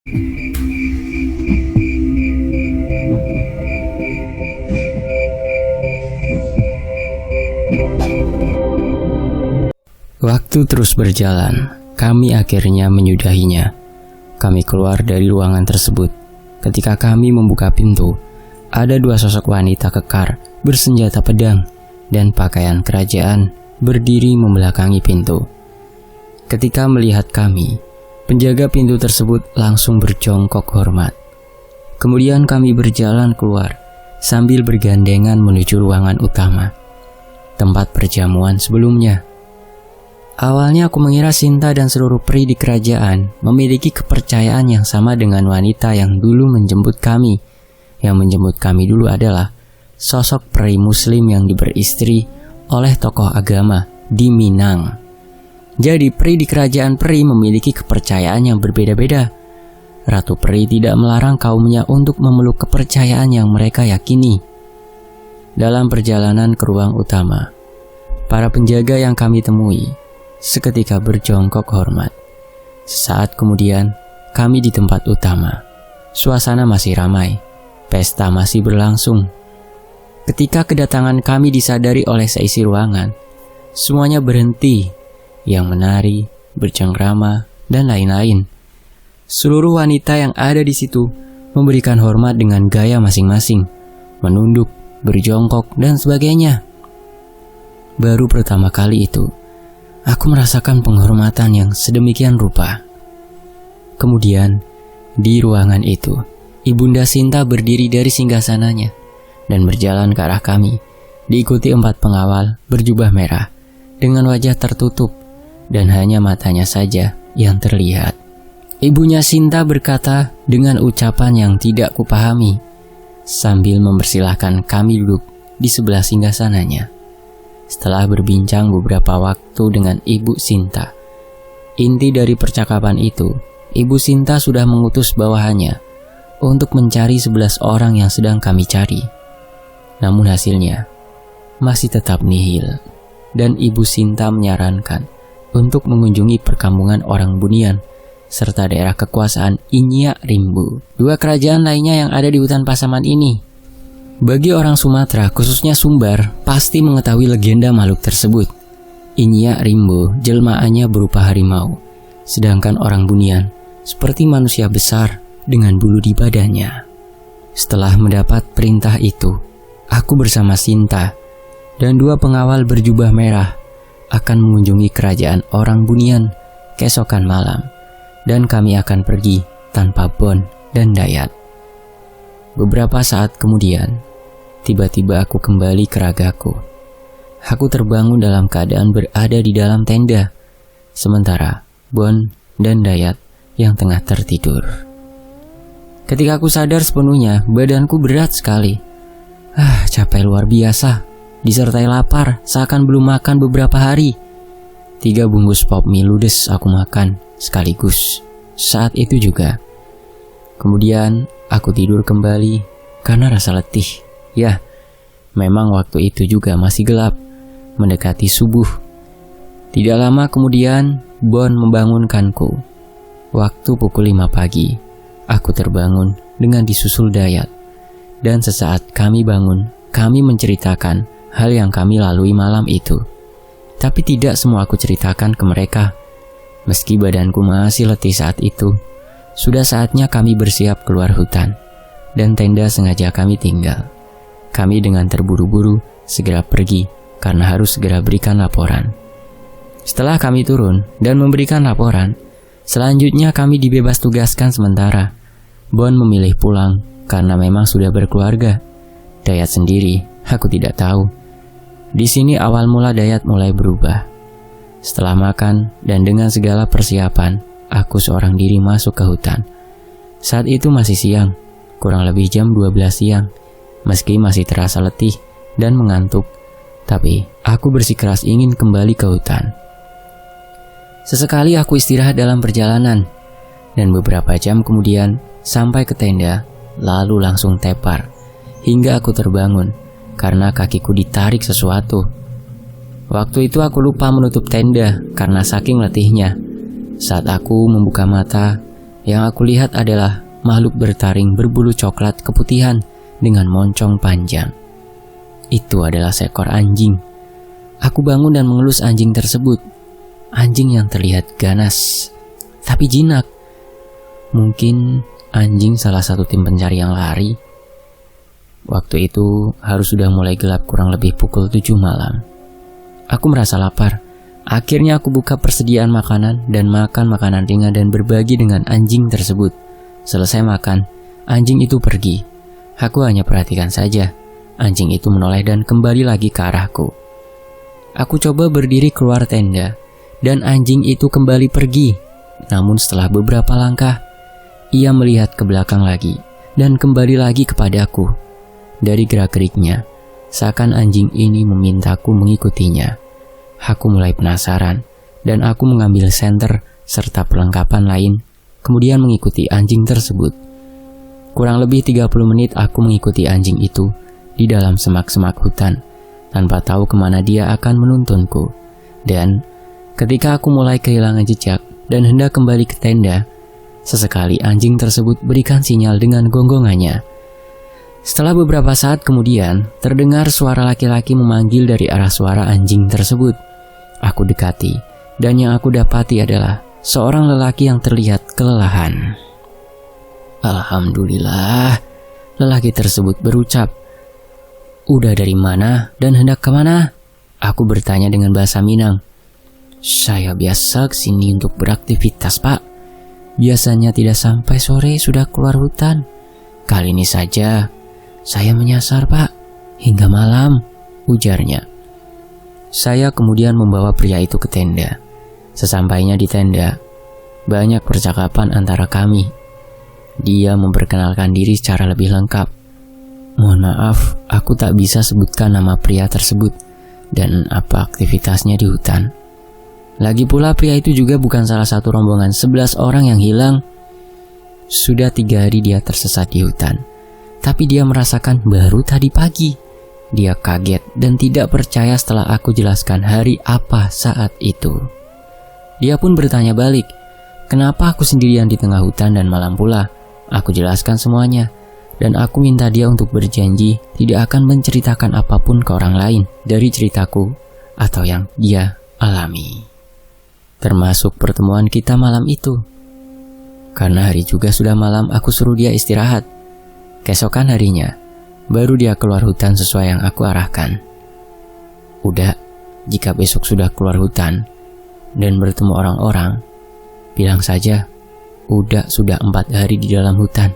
Waktu terus berjalan, kami akhirnya menyudahinya. Kami keluar dari ruangan tersebut. Ketika kami membuka pintu, ada dua sosok wanita kekar bersenjata pedang dan pakaian kerajaan berdiri membelakangi pintu. Ketika melihat kami, penjaga pintu tersebut langsung berjongkok hormat. Kemudian kami berjalan keluar sambil bergandengan menuju ruangan utama, tempat perjamuan sebelumnya. Awalnya aku mengira Sinta dan seluruh peri di kerajaan memiliki kepercayaan yang sama dengan wanita yang dulu menjemput kami. Yang menjemput kami dulu adalah sosok peri muslim yang beristri oleh tokoh agama di Minang. Jadi peri di kerajaan peri memiliki kepercayaan yang berbeda-beda. Ratu peri tidak melarang kaumnya untuk memeluk kepercayaan yang mereka yakini. Dalam perjalanan ke ruang utama, para penjaga yang kami temui seketika berjongkok hormat. Sesaat kemudian, kami di tempat utama. Suasana masih ramai, pesta masih berlangsung. Ketika kedatangan kami disadari oleh seisi ruangan, semuanya berhenti, yang menari, bercengkrama, dan lain-lain. Seluruh wanita yang ada di situ memberikan hormat dengan gaya masing-masing, menunduk, berjongkok, dan sebagainya. Baru pertama kali itu, aku merasakan penghormatan yang sedemikian rupa. Kemudian, di ruangan itu, Ibunda Sinta berdiri dari singgasananya dan berjalan ke arah kami, diikuti 4 pengawal berjubah merah dengan wajah tertutup dan hanya matanya saja yang terlihat. Ibunya Sinta berkata dengan ucapan yang tidak kupahami sambil mempersilahkan kami duduk di sebelah singgasananya. Setelah berbincang beberapa waktu dengan Ibu Sinta, inti dari percakapan itu, Ibu Sinta sudah mengutus bawahannya untuk mencari 11 orang yang sedang kami cari. Namun hasilnya masih tetap nihil, dan Ibu Sinta menyarankan untuk mengunjungi perkampungan orang Bunian serta daerah kekuasaan Inyak Rimbu, 2 kerajaan lainnya yang ada di hutan Pasaman ini. Bagi orang Sumatera, khususnya Sumbar, pasti mengetahui legenda makhluk tersebut. Inyak Rimbu jelmaannya berupa harimau, sedangkan orang Bunian seperti manusia besar dengan bulu di badannya. Setelah mendapat perintah itu, aku bersama Sinta dan 2 pengawal berjubah merah akan mengunjungi kerajaan orang Bunian keesokan malam, dan kami akan pergi tanpa Bon dan Dayat. Beberapa saat kemudian, tiba-tiba aku kembali ke ragaku. Aku terbangun dalam keadaan berada di dalam tenda, sementara Bon dan Dayat yang tengah tertidur. Ketika aku sadar sepenuhnya, badanku berat sekali. Capek luar biasa, disertai lapar seakan belum makan beberapa hari. 3 bungkus pop mie ludes aku makan sekaligus saat itu juga. Kemudian aku tidur kembali karena rasa letih. Ya, memang waktu itu juga masih gelap, mendekati subuh. Tidak lama kemudian, Bon membangunkanku. Waktu pukul 5 pagi, aku terbangun dengan disusul Dayat. Dan sesaat kami bangun, kami menceritakan hal yang kami lalui malam itu. Tapi tidak semua aku ceritakan ke mereka. Meski badanku masih letih saat itu, sudah saatnya kami bersiap keluar hutan, dan tenda sengaja kami tinggal. Kami dengan terburu-buru segera pergi karena harus segera berikan laporan. Setelah kami turun dan memberikan laporan, selanjutnya kami dibebas tugaskan sementara. Bon memilih pulang karena memang sudah berkeluarga. Dayat sendiri, aku tidak tahu. Di sini awal mula Dayat mulai berubah. Setelah makan dan dengan segala persiapan, aku seorang diri masuk ke hutan. Saat itu masih siang, kurang lebih jam 12 siang. Meski masih terasa letih dan mengantuk, tapi aku bersikeras ingin kembali ke hutan. Sesekali aku istirahat dalam perjalanan, dan beberapa jam kemudian sampai ke tenda, lalu langsung tepar, hingga aku terbangun karena kakiku ditarik sesuatu. Waktu itu aku lupa menutup tenda karena saking letihnya. Saat aku membuka mata, Yang aku lihat adalah makhluk bertaring berbulu coklat keputihan dengan moncong panjang. Itu adalah seekor anjing. Aku bangun dan mengelus anjing tersebut. Anjing yang terlihat ganas, tapi jinak. Mungkin anjing salah satu tim pencari yang lari. Waktu itu harus sudah mulai gelap, kurang lebih pukul 7 malam. Aku merasa lapar. Akhirnya aku buka persediaan makanan dan makan makanan ringan dan berbagi dengan anjing tersebut. Selesai makan, anjing itu pergi. Aku hanya perhatikan saja. Anjing itu menoleh dan kembali lagi ke arahku. Aku coba berdiri keluar tenda dan anjing itu kembali pergi. Namun setelah beberapa langkah, ia melihat ke belakang lagi dan kembali lagi kepadaku. Dari gerak-geriknya, seakan anjing ini memintaku mengikutinya. Aku mulai penasaran dan aku mengambil senter serta perlengkapan lain, kemudian mengikuti anjing tersebut. Kurang lebih 30 menit aku mengikuti anjing itu di dalam semak-semak hutan, tanpa tahu kemana dia akan menuntunku. Dan ketika aku mulai kehilangan jejak dan hendak kembali ke tenda, sesekali anjing tersebut berikan sinyal dengan gonggongannya. Setelah beberapa saat kemudian, terdengar suara laki-laki memanggil dari arah suara anjing tersebut. Aku dekati, dan yang aku dapati adalah seorang lelaki yang terlihat kelelahan. Alhamdulillah, lelaki tersebut berucap. Udah dari mana dan hendak kemana? Aku bertanya dengan bahasa Minang. Saya biasa kesini untuk beraktivitas, Pak. Biasanya tidak sampai sore sudah keluar hutan. Kali ini saja saya menyasar, Pak, hingga malam, ujarnya. Saya kemudian membawa pria itu ke tenda. Sesampainya di tenda, banyak percakapan antara kami. Dia memperkenalkan diri secara lebih lengkap. Mohon maaf, aku tak bisa sebutkan nama pria tersebut dan apa aktivitasnya di hutan. Lagi pula pria itu juga bukan salah satu rombongan 11 orang yang hilang. Sudah 3 hari dia tersesat di hutan. Tapi dia merasakan baru tadi pagi. Dia kaget dan tidak percaya setelah aku jelaskan hari apa saat itu. Dia pun bertanya balik, kenapa aku sendirian di tengah hutan dan malam pula? Aku jelaskan semuanya, dan aku minta dia untuk berjanji tidak akan menceritakan apapun ke orang lain dari ceritaku atau yang dia alami. Termasuk pertemuan kita malam itu. Karena hari juga sudah malam, aku suruh dia istirahat. Keesokan harinya, baru dia keluar hutan sesuai yang aku arahkan. Udah, jika besok sudah keluar hutan dan bertemu orang-orang, bilang saja, udah sudah 4 hari di dalam hutan,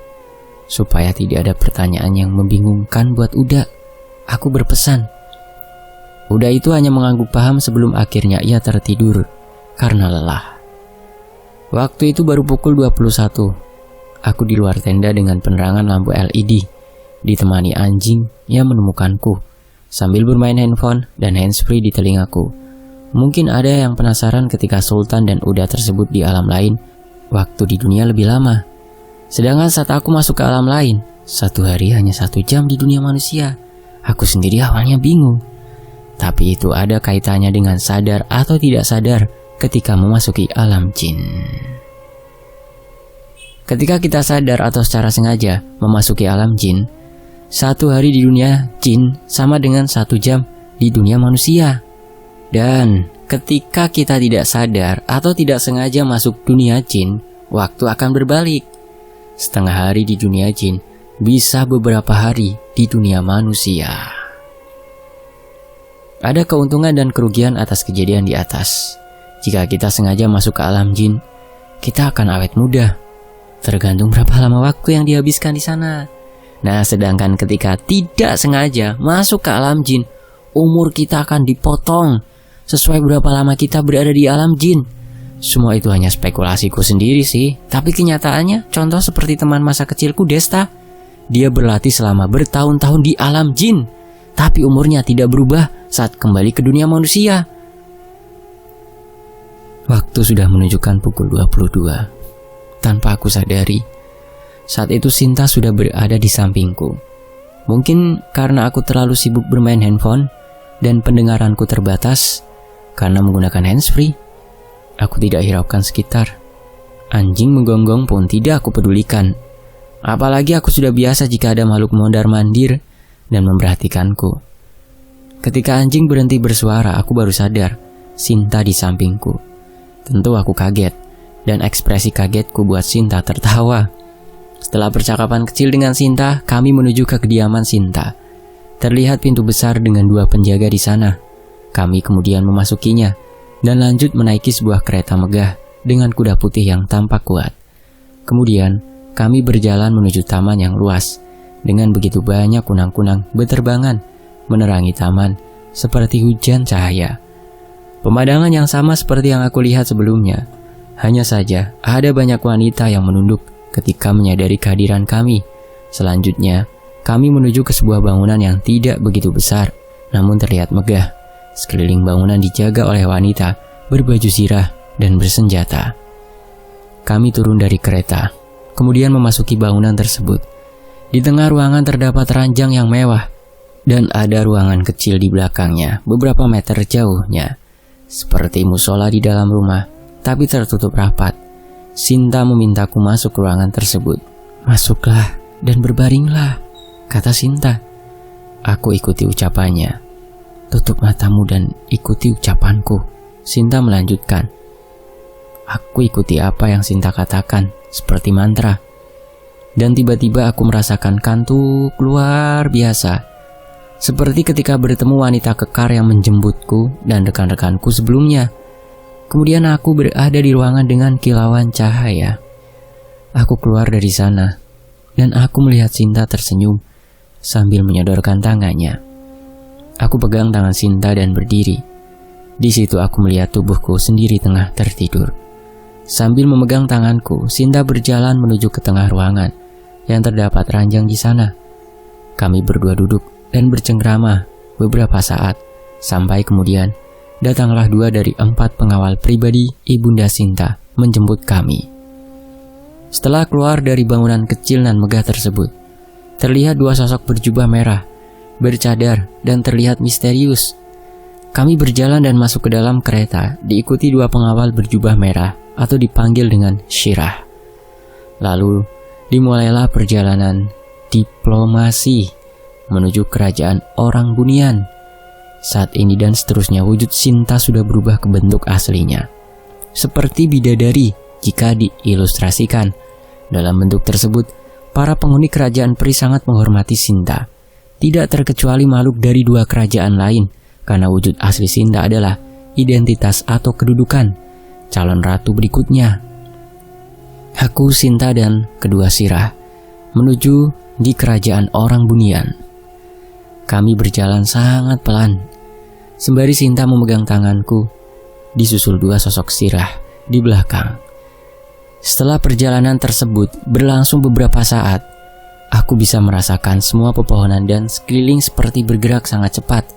supaya tidak ada pertanyaan yang membingungkan buat Uda. Aku berpesan. Uda itu hanya mengangguk paham sebelum akhirnya ia tertidur karena lelah. Waktu itu baru pukul 21. Aku di luar tenda dengan penerangan lampu LED, ditemani anjing yang menemukanku, sambil bermain handphone dan handsfree di telingaku. Mungkin ada yang penasaran ketika Sultan dan Uda tersebut di alam lain, waktu di dunia lebih lama. Sedangkan saat aku masuk ke alam lain, 1 hari hanya 1 jam di dunia manusia. Aku sendiri awalnya bingung. Tapi itu ada kaitannya dengan sadar atau tidak sadar ketika memasuki alam jin. Ketika kita sadar atau secara sengaja memasuki alam jin, 1 hari di dunia jin sama dengan 1 jam di dunia manusia. Dan ketika kita tidak sadar atau tidak sengaja masuk dunia jin, waktu akan berbalik. Setengah hari di dunia jin bisa beberapa hari di dunia manusia. Ada keuntungan dan kerugian atas kejadian di atas. Jika kita sengaja masuk ke alam jin, kita akan awet muda. Tergantung berapa lama waktu yang dihabiskan di sana. Nah, sedangkan ketika tidak sengaja masuk ke alam jin, umur kita akan dipotong sesuai berapa lama kita berada di alam jin. Semua itu hanya spekulasiku sendiri sih. Tapi kenyataannya, contoh seperti teman masa kecilku Desta. Dia berlatih selama bertahun-tahun di alam jin, tapi umurnya tidak berubah saat kembali ke dunia manusia. Waktu sudah menunjukkan pukul 22. Tanpa aku sadari, saat itu Sinta sudah berada di sampingku. Mungkin karena aku terlalu sibuk bermain handphone dan pendengaranku terbatas karena menggunakan handsfree. Aku tidak hiraukan sekitar. Anjing menggonggong pun tidak aku pedulikan. Apalagi aku sudah biasa jika ada makhluk mondar-mandir dan memperhatikanku. Ketika anjing berhenti bersuara, aku baru sadar Sinta di sampingku. Tentu aku kaget, dan ekspresi kagetku buat Sinta tertawa. Setelah percakapan kecil dengan Sinta, kami menuju ke kediaman Sinta. Terlihat pintu besar dengan 2 penjaga di sana. Kami kemudian memasukinya dan lanjut menaiki sebuah kereta megah dengan kuda putih yang tampak kuat. Kemudian, kami berjalan menuju taman yang luas, dengan begitu banyak kunang-kunang beterbangan, menerangi taman seperti hujan cahaya. Pemandangan yang sama seperti yang aku lihat sebelumnya. Hanya saja, ada banyak wanita yang menunduk ketika menyadari kehadiran kami. Selanjutnya, kami menuju ke sebuah bangunan yang tidak begitu besar, namun terlihat megah. Sekeliling bangunan dijaga oleh wanita berbaju zirah dan bersenjata. Kami turun dari kereta, kemudian memasuki bangunan tersebut. Di tengah ruangan terdapat ranjang yang mewah, dan ada ruangan kecil di belakangnya, beberapa meter jauhnya. Seperti musola di dalam rumah, tapi tertutup rapat. Sinta memintaku masuk ke ruangan tersebut. "Masuklah dan berbaringlah," kata Sinta. Aku ikuti ucapannya. "Tutup matamu dan ikuti ucapanku," Sinta melanjutkan. Aku ikuti apa yang Sinta katakan, seperti mantra. Dan tiba-tiba aku merasakan kantuk luar biasa. Seperti ketika bertemu wanita kekar yang menjemputku dan rekan-rekanku sebelumnya. Kemudian aku berada di ruangan dengan kilauan cahaya. Aku keluar dari sana, dan aku melihat Sinta tersenyum sambil menyodorkan tangannya. Aku pegang tangan Sinta dan berdiri. Di situ aku melihat tubuhku sendiri tengah tertidur. Sambil memegang tanganku, Sinta berjalan menuju ke tengah ruangan yang terdapat ranjang di sana. Kami berdua duduk dan bercengkrama beberapa saat, sampai kemudian datanglah 2 dari 4 pengawal pribadi Ibunda Sinta menjemput kami. Setelah keluar dari bangunan kecil dan megah tersebut, terlihat 2 sosok berjubah merah, bercadar dan terlihat misterius. Kami berjalan dan masuk ke dalam kereta, diikuti 2 pengawal berjubah merah atau dipanggil dengan Syirah. Lalu dimulailah perjalanan diplomasi menuju kerajaan orang Bunian. Saat ini dan seterusnya wujud Sinta sudah berubah ke bentuk aslinya, seperti bidadari jika diilustrasikan. Dalam bentuk tersebut, para penghuni kerajaan peri sangat menghormati Sinta, tidak terkecuali makhluk dari 2 kerajaan lain, karena wujud asli Sinta adalah identitas atau kedudukan calon ratu berikutnya. Aku, Sinta, dan kedua Syirah menuju di kerajaan orang Bunian. Kami berjalan sangat pelan, sembari Sinta memegang tanganku, disusul 2 sosok Syirah di belakang. Setelah perjalanan tersebut berlangsung beberapa saat, aku bisa merasakan semua pepohonan dan sekeliling seperti bergerak sangat cepat,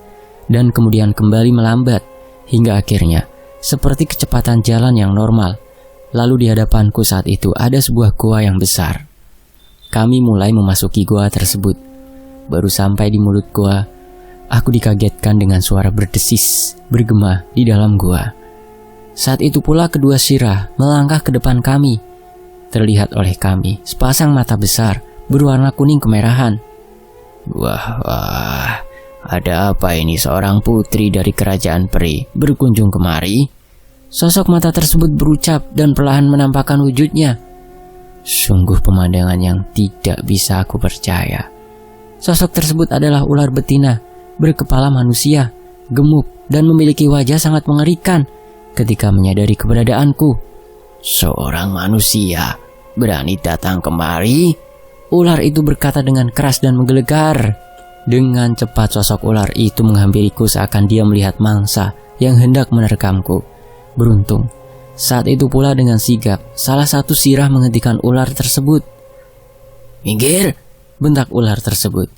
dan kemudian kembali melambat, hingga akhirnya seperti kecepatan jalan yang normal. Lalu di hadapanku saat itu ada sebuah goa yang besar. Kami mulai memasuki goa tersebut. Baru sampai di mulut goa, aku dikagetkan dengan suara berdesis, bergema di dalam goa. Saat itu pula kedua Syirah melangkah ke depan kami. Terlihat oleh kami sepasang mata besar berwarna kuning kemerahan. Wah, ada apa ini seorang putri dari kerajaan peri berkunjung kemari? Sosok mata tersebut berucap dan perlahan menampakkan wujudnya. Sungguh pemandangan yang tidak bisa aku percaya. Sosok tersebut adalah ular betina berkepala manusia, gemuk dan memiliki wajah sangat mengerikan. Ketika menyadari keberadaanku, seorang manusia berani datang kemari? Ular itu berkata dengan keras dan menggelegar. Dengan cepat sosok ular itu menghampiriku seakan dia melihat mangsa yang hendak menerkamku. Beruntung, saat itu pula dengan sigap, salah satu Syirah menghentikan ular tersebut. "Minggir!" bentak ular tersebut.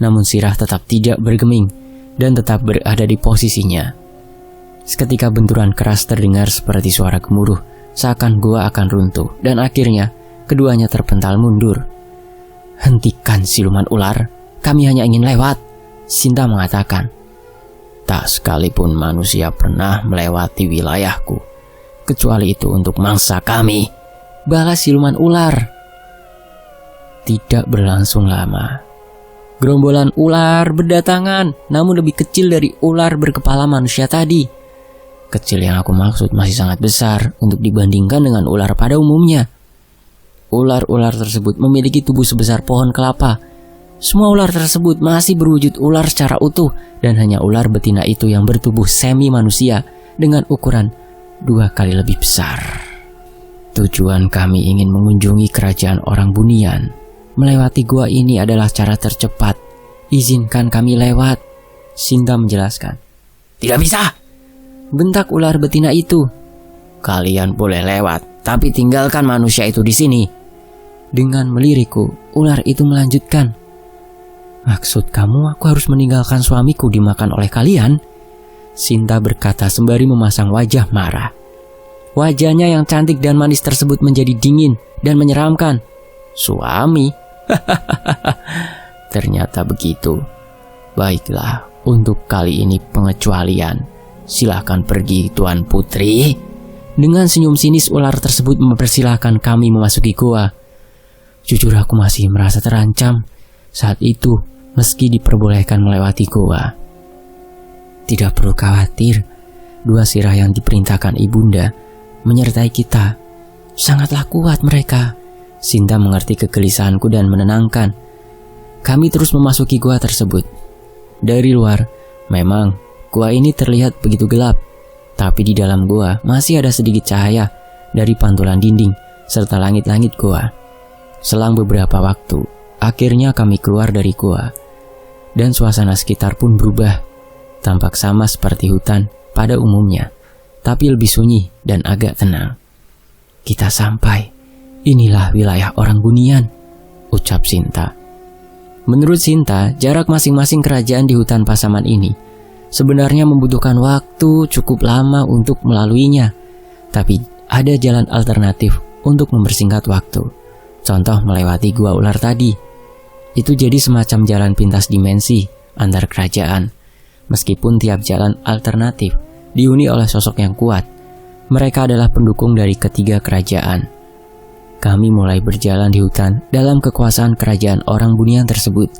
Namun Syirah tetap tidak bergeming dan tetap berada di posisinya. Seketika benturan keras terdengar seperti suara gemuruh, seakan gua akan runtuh, dan akhirnya keduanya terpental mundur. "Hentikan siluman ular, kami hanya ingin lewat," Sinta mengatakan. "Tak sekalipun manusia pernah melewati wilayahku, kecuali itu untuk mangsa kami," balas siluman ular. Tidak berlangsung lama. Gerombolan ular berdatangan, namun lebih kecil dari ular berkepala manusia tadi. Kecil yang aku maksud masih sangat besar untuk dibandingkan dengan ular pada umumnya. Ular-ular tersebut memiliki tubuh sebesar pohon kelapa. Semua ular tersebut masih berwujud ular secara utuh, dan hanya ular betina itu yang bertubuh semi manusia dengan ukuran 2 kali lebih besar. Tujuan kami ingin mengunjungi kerajaan orang Bunian. Melewati gua ini adalah cara tercepat. Izinkan kami lewat, Sinta menjelaskan. Tidak bisa, bentak ular betina itu. Kalian boleh lewat, tapi tinggalkan manusia itu di sini. Dengan melirikku, ular itu melanjutkan. Maksud kamu aku harus meninggalkan suamiku dimakan oleh kalian? Sinta berkata sembari memasang wajah marah. Wajahnya yang cantik dan manis tersebut menjadi dingin dan menyeramkan. Suami? Ternyata begitu. Baiklah, untuk kali ini pengecualian. Silahkan pergi, Tuan Putri. Dengan senyum sinis ular tersebut mempersilahkan kami memasuki gua. Jujur aku masih merasa terancam saat itu meski diperbolehkan melewati gua. Tidak perlu khawatir, 2 sirah yang diperintahkan ibunda menyertai kita. Sangatlah kuat mereka. Sinta mengerti kegelisahanku dan menenangkan. Kami terus memasuki gua tersebut. Dari luar, memang gua ini terlihat begitu gelap, tapi di dalam gua masih ada sedikit cahaya dari pantulan dinding serta langit-langit gua. Selang beberapa waktu, akhirnya kami keluar dari gua, dan suasana sekitar pun berubah. Tampak sama seperti hutan pada umumnya, tapi lebih sunyi dan agak tenang. Kita sampai. Inilah wilayah orang Bunian, ucap Sinta. Menurut Sinta, jarak masing-masing kerajaan di hutan Pasaman ini sebenarnya membutuhkan waktu cukup lama untuk melaluinya. Tapi ada jalan alternatif untuk mempersingkat waktu. Contoh melewati gua ular tadi. Itu jadi semacam jalan pintas dimensi antar kerajaan. Meskipun tiap jalan alternatif dihuni oleh sosok yang kuat, mereka adalah pendukung dari ketiga kerajaan. Kami mulai berjalan di hutan dalam kekuasaan kerajaan orang Bunian tersebut.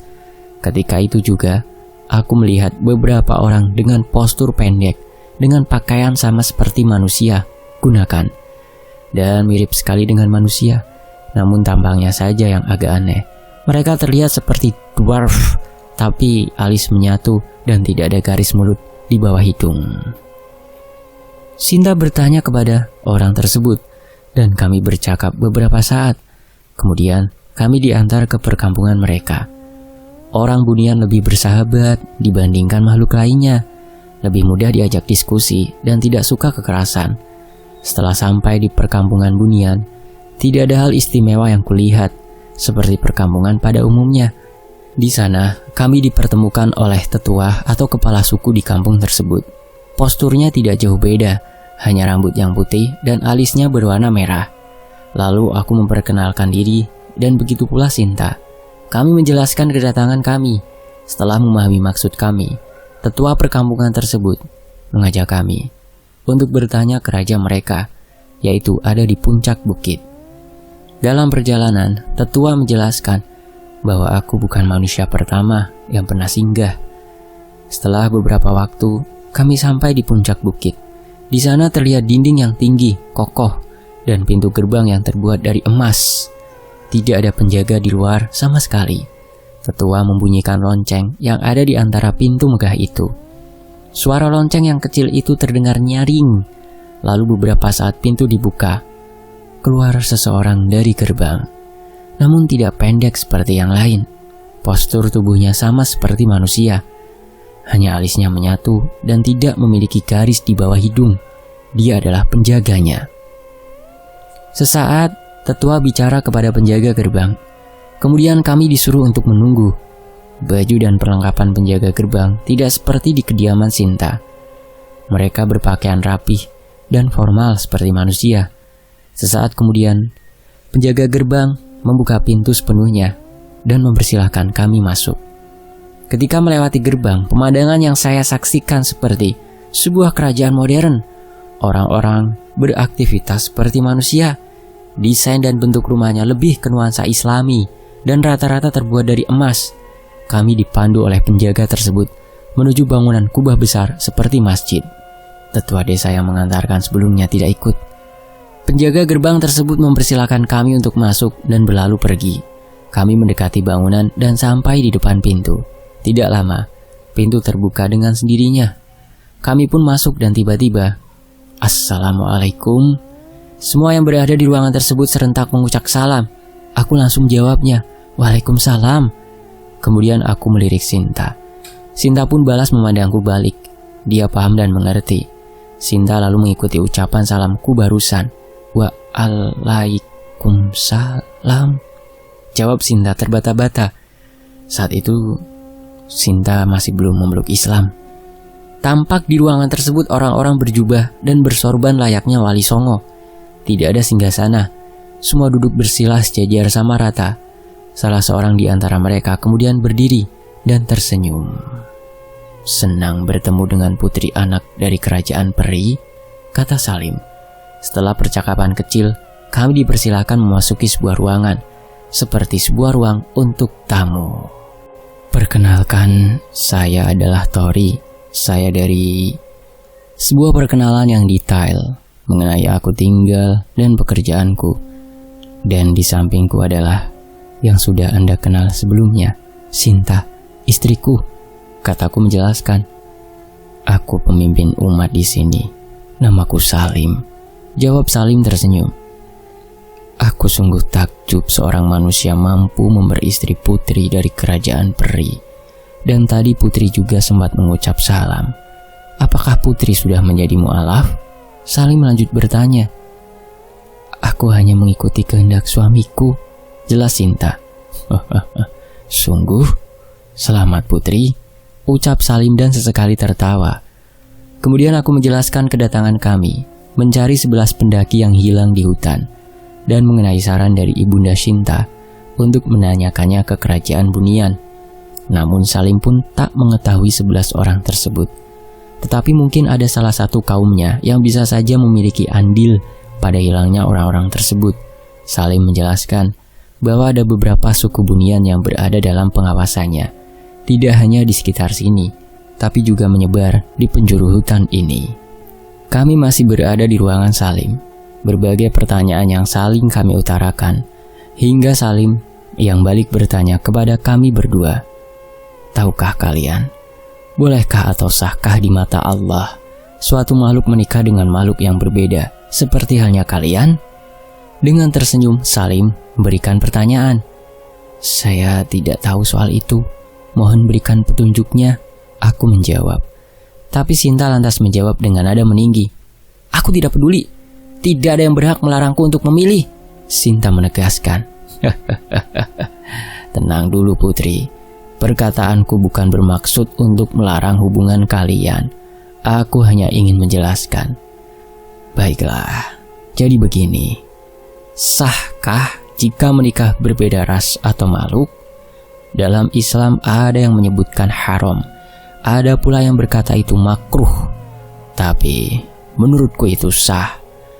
Ketika itu juga, aku melihat beberapa orang dengan postur pendek, dengan pakaian sama seperti manusia gunakan, dan mirip sekali dengan manusia. Namun tampangnya saja yang agak aneh. Mereka terlihat seperti dwarf, tapi alis menyatu dan tidak ada garis mulut di bawah hidung. Sinta bertanya kepada orang tersebut, dan kami bercakap beberapa saat. Kemudian kami diantar ke perkampungan mereka. Orang Bunian lebih bersahabat dibandingkan makhluk lainnya, lebih mudah diajak diskusi dan tidak suka kekerasan. Setelah sampai di perkampungan Bunian, tidak ada hal istimewa yang kulihat seperti perkampungan pada umumnya. Di sana kami dipertemukan oleh tetua atau kepala suku di kampung tersebut. Posturnya tidak jauh beda, hanya rambut yang putih dan alisnya berwarna merah. Lalu aku memperkenalkan diri dan begitu pula Sinta. Kami menjelaskan kedatangan kami. Setelah memahami maksud kami, tetua perkampungan tersebut mengajak kami untuk bertanya ke raja mereka, yaitu ada di puncak bukit. Dalam perjalanan, tetua menjelaskan bahwa aku bukan manusia pertama yang pernah singgah. Setelah beberapa waktu, kami sampai di puncak bukit. Di sana terlihat dinding yang tinggi, kokoh, dan pintu gerbang yang terbuat dari emas. Tidak ada penjaga di luar sama sekali. Tetua membunyikan lonceng yang ada di antara pintu megah itu. Suara lonceng yang kecil itu terdengar nyaring. Lalu beberapa saat pintu dibuka. Keluar seseorang dari gerbang. Namun tidak pendek seperti yang lain. Postur tubuhnya sama seperti manusia. Hanya alisnya menyatu dan tidak memiliki garis di bawah hidung. Dia adalah penjaganya. Sesaat, tetua bicara kepada penjaga gerbang. Kemudian kami disuruh untuk menunggu. Baju dan perlengkapan penjaga gerbang tidak seperti di kediaman Sinta. Mereka berpakaian rapih dan formal seperti manusia. Sesaat kemudian, penjaga gerbang membuka pintu sepenuhnya dan mempersilahkan kami masuk. Ketika melewati gerbang, pemandangan yang saya saksikan seperti sebuah kerajaan modern. Orang-orang beraktivitas seperti manusia. Desain dan bentuk rumahnya lebih ke nuansa Islami dan rata-rata terbuat dari emas. Kami dipandu oleh penjaga tersebut menuju bangunan kubah besar seperti masjid. Tetua desa yang mengantarkan sebelumnya tidak ikut. Penjaga gerbang tersebut mempersilahkan kami untuk masuk dan berlalu pergi. Kami mendekati bangunan dan sampai di depan pintu. Tidak lama, pintu terbuka dengan sendirinya. Kami pun masuk dan tiba-tiba, "Assalamualaikum." Semua yang berada di ruangan tersebut serentak mengucap salam. Aku langsung jawabnya, "Waalaikumsalam." Kemudian aku melirik Sinta. Sinta pun balas memandangku balik. Dia paham dan mengerti. Sinta lalu mengikuti ucapan salamku barusan. "Waalaikumsalam," jawab Sinta terbata-bata. Saat itu, Sinta masih belum memeluk Islam. Tampak di ruangan tersebut orang-orang berjubah dan bersorban layaknya wali songo. Tidak ada singgasana. Semua duduk bersilah sejajar sama rata. Salah seorang di antara mereka kemudian berdiri dan tersenyum. "Senang bertemu dengan putri anak dari kerajaan peri," kata Salim. Setelah percakapan kecil, kami dipersilakan memasuki sebuah ruangan, seperti sebuah ruang untuk tamu. "Perkenalkan, saya adalah Tori. Saya dari..." Sebuah perkenalan yang detail mengenai aku tinggal dan pekerjaanku. Dan di sampingku adalah yang sudah Anda kenal sebelumnya, Sinta, istriku, kataku menjelaskan. "Aku pemimpin umat di sini. Namaku Salim," jawab Salim tersenyum. Aku sungguh takjub seorang manusia mampu memperistri putri dari kerajaan peri. Dan tadi putri juga sempat mengucap salam. "Apakah putri sudah menjadi mu'alaf?" Salim lanjut bertanya. "Aku hanya mengikuti kehendak suamiku," jelas Sinta. "Sungguh? Selamat putri," ucap Salim dan sesekali tertawa. Kemudian aku menjelaskan kedatangan kami, mencari 11 pendaki yang hilang di hutan, dan mengenai saran dari Ibunda Sinta untuk menanyakannya ke kerajaan Bunian. Namun Salim pun tak mengetahui 11 orang tersebut. Tetapi mungkin ada salah satu kaumnya yang bisa saja memiliki andil pada hilangnya orang-orang tersebut. Salim menjelaskan bahwa ada beberapa suku Bunian yang berada dalam pengawasannya. Tidak hanya di sekitar sini, tapi juga menyebar di penjuru hutan ini. Kami masih berada di ruangan Salim. Berbagai pertanyaan yang saling kami utarakan, hingga Salim yang balik bertanya kepada kami berdua, "Tahukah kalian, bolehkah atau sahkah di mata Allah suatu makhluk menikah dengan makhluk yang berbeda seperti halnya kalian?" Dengan tersenyum, Salim memberikan pertanyaan. "Saya tidak tahu soal itu. Mohon berikan petunjuknya," aku menjawab. Tapi Sinta lantas menjawab dengan nada meninggi. "Aku tidak peduli. Tidak ada yang berhak melarangku untuk memilih," Sinta menegaskan. "Tenang dulu putri. Perkataanku bukan bermaksud untuk melarang hubungan kalian. Aku hanya ingin menjelaskan. Baiklah, jadi begini. Sahkah jika menikah berbeda ras atau makhluk? Dalam Islam ada yang menyebutkan haram. Ada pula yang berkata itu makruh. Tapi menurutku itu sah,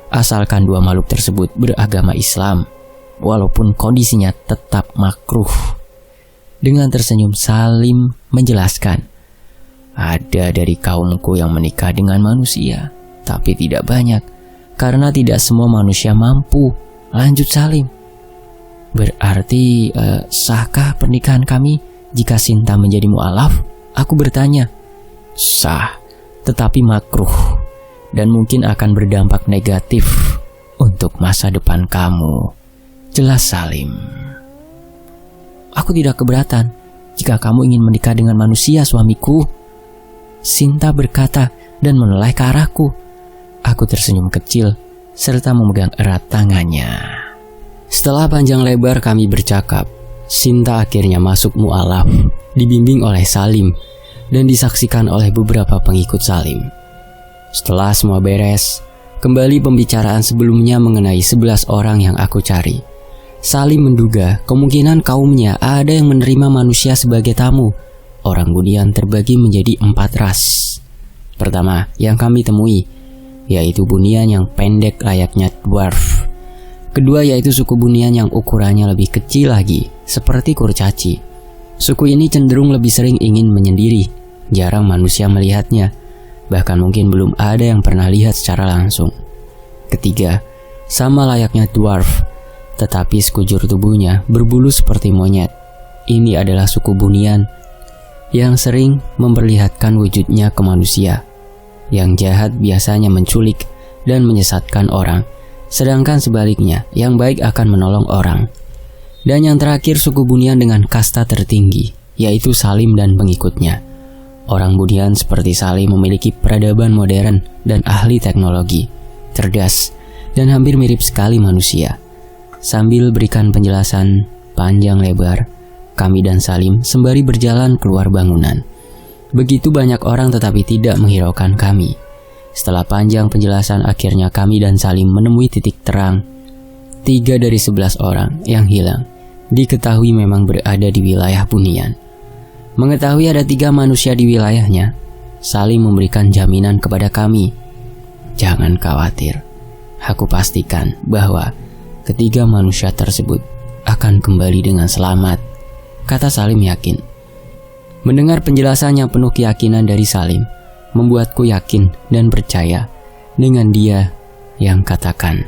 asalkan dua makhluk tersebut beragama Islam, walaupun kondisinya tetap makruh." Dengan tersenyum Salim menjelaskan, "Ada dari kaumku yang menikah dengan manusia, tapi tidak banyak, karena tidak semua manusia mampu," lanjut Salim. "Berarti sahkah pernikahan kami jika Sinta menjadi mu'alaf?" Aku bertanya. "Sah, tetapi makruh, dan mungkin akan berdampak negatif untuk masa depan kamu," jelas Salim. "Aku tidak keberatan jika kamu ingin menikah dengan manusia, suamiku," Sinta berkata dan menoleh ke arahku. Aku tersenyum kecil serta memegang erat tangannya. Setelah panjang lebar kami bercakap, Sinta akhirnya masuk mu'alaf, dibimbing oleh Salim dan disaksikan oleh beberapa pengikut Salim. Setelah semua beres, kembali pembicaraan sebelumnya mengenai 11 orang yang aku cari. Salim menduga kemungkinan kaumnya ada yang menerima manusia sebagai tamu. Orang Bunian terbagi menjadi 4 ras. Pertama yang kami temui, yaitu Bunian yang pendek layaknya dwarf. Kedua yaitu suku Bunian yang ukurannya lebih kecil lagi, seperti kurcaci. Suku ini cenderung lebih sering ingin menyendiri, jarang manusia melihatnya, bahkan mungkin belum ada yang pernah lihat secara langsung. Ketiga, sama layaknya dwarf, tetapi sekujur tubuhnya berbulu seperti monyet. Ini adalah suku Bunian yang sering memperlihatkan wujudnya ke manusia. Yang jahat biasanya menculik dan menyesatkan orang, sedangkan sebaliknya yang baik akan menolong orang. Dan yang terakhir suku Bunian dengan kasta tertinggi, yaitu Salim dan pengikutnya. Orang Bunian seperti Salim memiliki peradaban modern dan ahli teknologi, cerdas, dan hampir mirip sekali manusia. Sambil berikan penjelasan panjang lebar, kami dan Salim sembari berjalan keluar bangunan. Begitu banyak orang tetapi tidak menghiraukan kami. Setelah panjang penjelasan, akhirnya kami dan Salim menemui titik terang. 3 dari 11 orang yang hilang diketahui memang berada di wilayah Bunian. Mengetahui ada 3 manusia di wilayahnya, Salim memberikan jaminan kepada kami. Jangan khawatir, aku pastikan bahwa ketiga manusia tersebut akan kembali dengan selamat, kata Salim yakin. Mendengar penjelasan yang penuh keyakinan dari Salim, membuatku yakin dan percaya dengan dia yang katakan.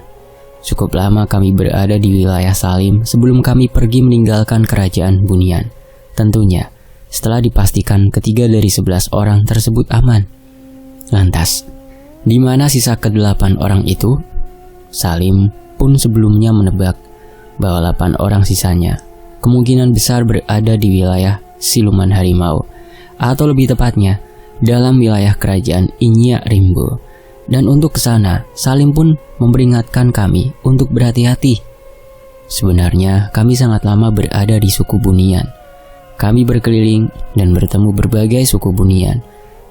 Cukup lama kami berada di wilayah Salim sebelum kami pergi meninggalkan kerajaan Bunian. Tentunya setelah dipastikan ketiga dari 11 orang tersebut aman. Lantas, di mana sisa ke-8 orang itu? Salim pun sebelumnya menebak bahwa 8 orang sisanya kemungkinan besar berada di wilayah Siluman Harimau, atau lebih tepatnya dalam wilayah kerajaan Inyak Rimbo. Dan untuk ke sana, Salim pun memperingatkan kami untuk berhati-hati. Sebenarnya kami sangat lama berada di suku Bunian. Kami berkeliling dan bertemu berbagai suku Bunian.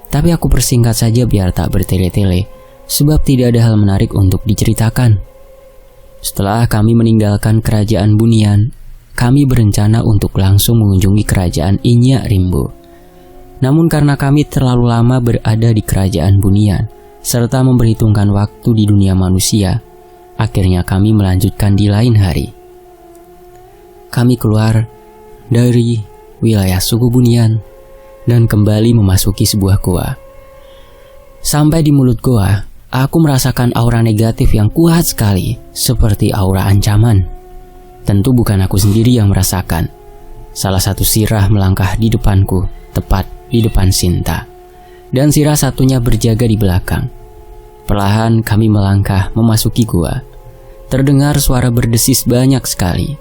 Tapi aku persingkat saja biar tak bertele-tele, sebab tidak ada hal menarik untuk diceritakan. Setelah kami meninggalkan kerajaan Bunian, kami berencana untuk langsung mengunjungi kerajaan Inyak Rimbo. Namun karena kami terlalu lama berada di kerajaan Bunian, serta memperhitungkan waktu di dunia manusia, akhirnya kami melanjutkan di lain hari. Kami keluar dari wilayah suku Bunian dan kembali memasuki sebuah goa. Sampai di mulut goa, aku merasakan aura negatif yang kuat sekali, seperti aura ancaman. Tentu bukan aku sendiri yang merasakan. Salah satu sirah melangkah di depanku, tepat di depan Sinta, dan sirah satunya berjaga di belakang. Perlahan kami melangkah memasuki gua. Terdengar suara berdesis banyak sekali.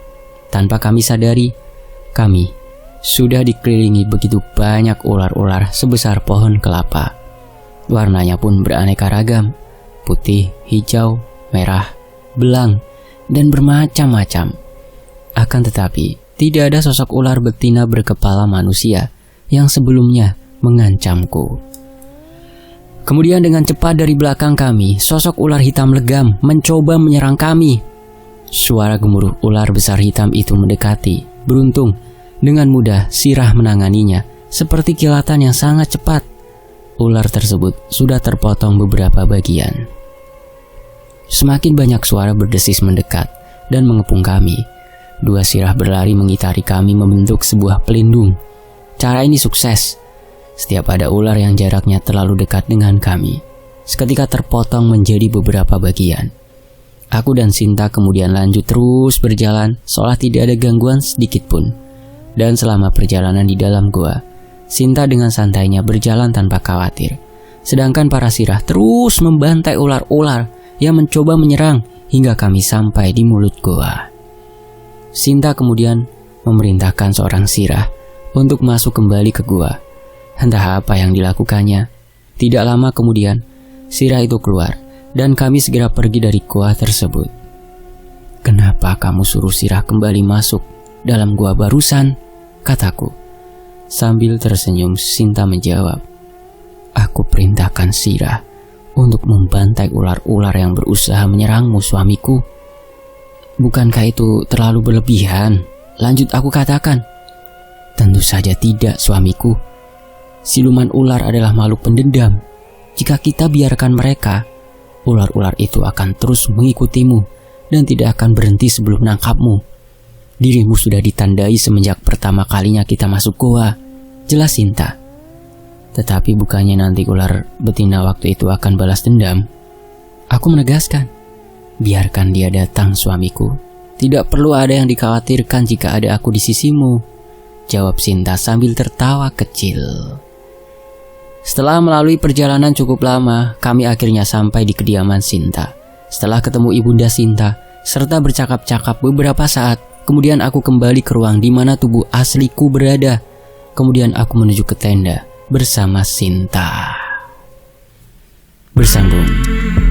Tanpa kami sadari, kami sudah dikelilingi begitu banyak ular-ular sebesar pohon kelapa. Warnanya pun beraneka ragam, putih, hijau, merah, belang, dan bermacam-macam. Akan tetapi, tidak ada sosok ular betina berkepala manusia yang sebelumnya mengancamku. Kemudian dengan cepat dari belakang kami, sosok ular hitam legam mencoba menyerang kami. Suara gemuruh ular besar hitam itu mendekati. Beruntung, dengan mudah sirah menanganinya, seperti kilatan yang sangat cepat. Ular tersebut sudah terpotong beberapa bagian. Semakin banyak suara berdesis mendekat dan mengepung kami. 2 sirah berlari mengitari kami membentuk sebuah pelindung. Cara ini sukses. Setiap ada ular yang jaraknya terlalu dekat dengan kami, seketika terpotong menjadi beberapa bagian. Aku dan Sinta kemudian lanjut terus berjalan seolah tidak ada gangguan sedikit pun. Dan selama perjalanan di dalam gua, Sinta dengan santainya berjalan tanpa khawatir. Sedangkan para sirah terus membantai ular-ular yang mencoba menyerang hingga kami sampai di mulut gua. Sinta kemudian memerintahkan seorang sirah untuk masuk kembali ke gua. Entah apa yang dilakukannya. Tidak lama kemudian, sirah itu keluar dan kami segera pergi dari gua tersebut. "Kenapa kamu suruh sirah kembali masuk dalam gua barusan?" kataku. Sambil tersenyum, Sinta menjawab, "Aku perintahkan sirah untuk membantai ular-ular yang berusaha menyerangmu, suamiku." "Bukankah itu terlalu berlebihan?" lanjut aku katakan. "Tentu saja tidak, suamiku. Siluman ular adalah makhluk pendendam. Jika kita biarkan mereka, ular-ular itu akan terus mengikutimu dan tidak akan berhenti sebelum nangkapmu. Dirimu sudah ditandai semenjak pertama kalinya kita masuk goa. Jelas Sinta. Tetapi bukannya nanti ular betina waktu itu akan balas dendam. Aku menegaskan, biarkan dia datang suamiku. Tidak perlu ada yang dikhawatirkan jika ada aku di sisimu, jawab Sinta sambil tertawa kecil. Setelah melalui perjalanan cukup lama, kami akhirnya sampai di kediaman Sinta. Setelah ketemu ibunda Sinta, serta bercakap-cakap beberapa saat, kemudian aku kembali ke ruang di mana tubuh asliku berada. Kemudian aku menuju ke tenda bersama Sinta. Bersambung.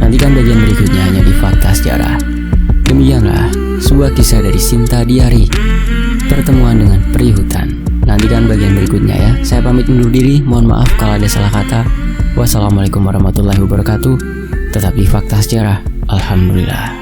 Nantikan bagian berikutnya hanya di Fakta Sejarah. Demikianlah sebuah kisah dari Sinta Diari, pertemuan dengan peri hutan. Nantikan bagian berikutnya ya. Saya pamit undur diri. Mohon maaf kalau ada salah kata. Wassalamualaikum warahmatullahi wabarakatuh. Tetap di Fakta Sejarah. Alhamdulillah.